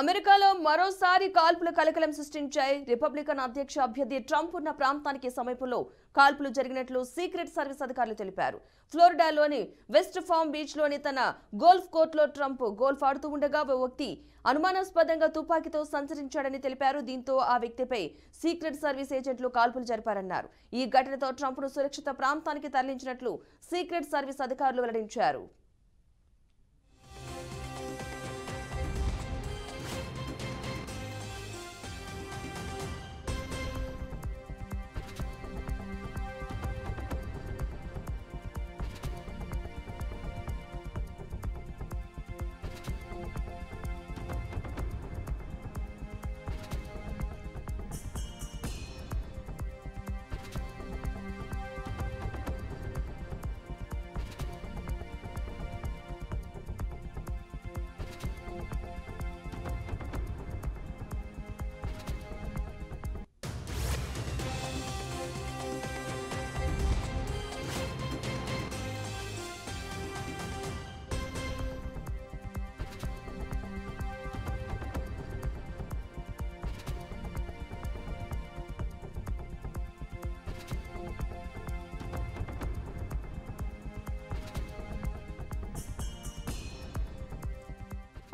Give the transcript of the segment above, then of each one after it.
అమెరికాలో మరోసారి కాల్పుల కలకలం సృష్టించాయి. రిపబ్లికన్ అధ్యక్ష అభ్యర్థి ట్రంప్ ఉన్న ప్రాంతానికి సమీపంలో కాల్పులు జరిగినట్లు సీక్రెట్ సర్వీస్ అధికారులు తెలిపారు. ఫ్లోరిడాలోని వెస్ట్ ఫామ్ బీచ్ లోని తన గోల్ఫ్ కోర్టులో ట్రంప్ గోల్ఫ్ ఆడుతూ ఉండగా ఓ వ్యక్తి అనుమానాస్పదంగా తుపాకీతో సంచరించాడని తెలిపారు. దీంతో ఆ వ్యక్తిపై సీక్రెట్ సర్వీస్ ఏజెంట్లు కాల్పులు జరిపారన్నారు. ఈ ఘటనతో ట్రంప్ను సురక్షిత ప్రాంతానికి తరలించినట్లు సీక్రెట్ సర్వీస్ అధికారులు వెల్లడించారు.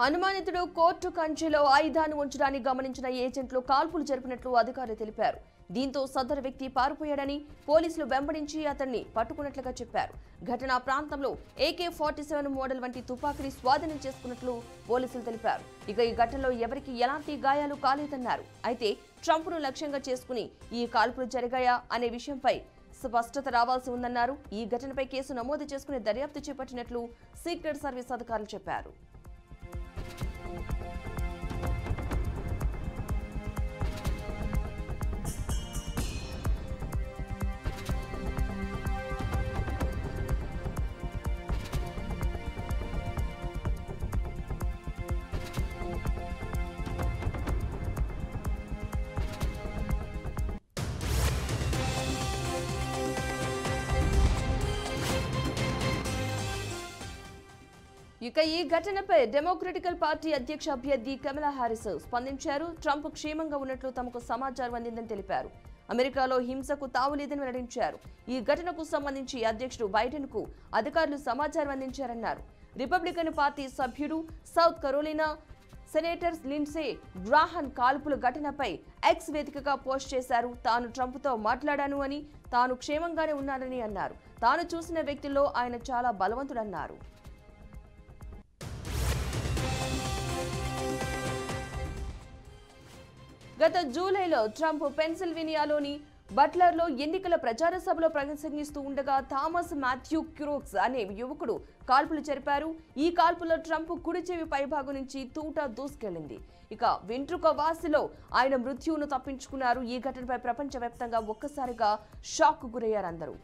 అనుమానితుడు కోర్టు కంచెలో ఆయుధాన్ని ఉంచడాన్ని గమనించిన ఏజెంట్లు కాల్పులు జరిపినట్లు అధికారులు తెలిపారు. దీంతో సదరు వ్యక్తి పారిపోయాడని పోలీసులు వెంబడించి అతన్ని పట్టుకున్నట్లుగా చెప్పారు. ఘటనా ప్రాంతంలో AK-47 మోడల్ వంటి తుపాకీని స్వాధీనం చేసుకున్నట్లు పోలీసులు తెలిపారు. ఇక ఈ ఘటనలో ఎవరికి ఎలాంటి గాయాలు కాలేదన్నారు. అయితే ట్రంప్ను లక్ష్యంగా చేసుకుని ఈ కాల్పులు జరిగాయా అనే విషయంపై స్పష్టత రావాల్సి ఉందన్నారు. ఈ ఘటనపై కేసు నమోదు చేసుకుని దర్యాప్తు చేపట్టినట్లు సీక్రెట్ సర్వీస్ అధికారులు చెప్పారు. ఇక ఈ ఘటనపై డెమోక్రటికల్ పార్టీ అధ్యక్ష అభ్యర్థి కమలా హారిస్ స్పందించారు. ట్రంప్ క్షేమంగా ఉన్నట్లు తమకు సమాచారం అందిందని తెలిపారు. అమెరికాలో హింసకు తావులేదని వెల్లడించారు. ఈ ఘటనకు సంబంధించి అధ్యక్షుడు బైడెన్ కు అధికారులు సమాచారం అందించారన్నారు. రిపబ్లికన్ పార్టీ సభ్యుడు సౌత్ కరోలినా సెనేటర్ లిండ్సే గ్రాహన్ కాల్పుల ఘటనపై ఎక్స్ వేదికగా పోస్ట్ చేశారు. తాను ట్రంప్తో మాట్లాడాను అని, తాను క్షేమంగానే ఉన్నానని అన్నారు. తాను చూసిన వ్యక్తుల్లో ఆయన చాలా బలవంతుడన్నారు. గత జూలైలో ట్రంప్ పెన్సిల్వేనియాలోని బట్లర్లో ఎన్నికల ప్రచార సభలో ప్రసంగిస్తూ ఉండగా థామస్ మాథ్యూ క్రూక్స్ అనే యువకుడు కాల్పులు జరిపారు. ఈ కాల్పులో ట్రంప్ కుడి చెవి పైభాగం నుంచి తూటా దూసుకెళ్లింది. ఇక వెంట్రుక వాసిలో ఆయన మృత్యువును తప్పించుకున్నారు. ఈ ఘటనపై ప్రపంచవ్యాప్తంగా ఒక్కసారిగా షాక్ గురయ్యారు అందరూ.